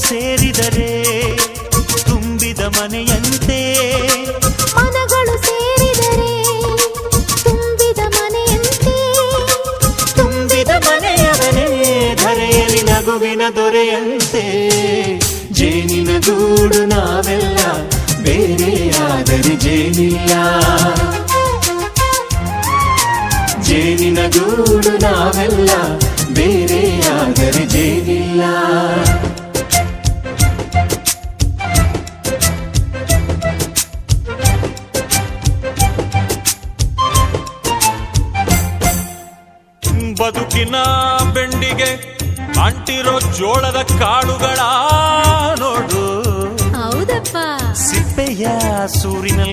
ಸೇರಿದರೆ ತುಂಬಿದ ಮನೆಯಂತೆ, ಮನಗಳು ಸೇರಿದರೆ ತುಂಬಿದ ಮನೆಯಂತೆ, ತುಂಬಿದ ಮನೆಯವನೇ ಧರೆಯಲ್ಲಿ ನಗುವಿನ ದೊರೆಯಂತೆ. ಜೇನಿನ ಗೂಡು ನಾವೆಲ್ಲ, ಬೇರೆಯಾದರೆ ಜೇನಿಲ್ಲ. ಜೇನಿನ ಗೂಡು ನಾವೆಲ್ಲ, ಬೇರೆಯಾದರೆ ಜೇನಿಲ್ಲ. ಬದುಕಿನ ಬೆಂಡಿಗೆ ಅಂಟಿರೋ ಜೋಳದ ಕಾಳುಗಳ ನೋಡು, ಹೌದಪ್ಪ. ಸಿಪ್ಪೆಯ ಸೂರಿನಲ್ಲಿ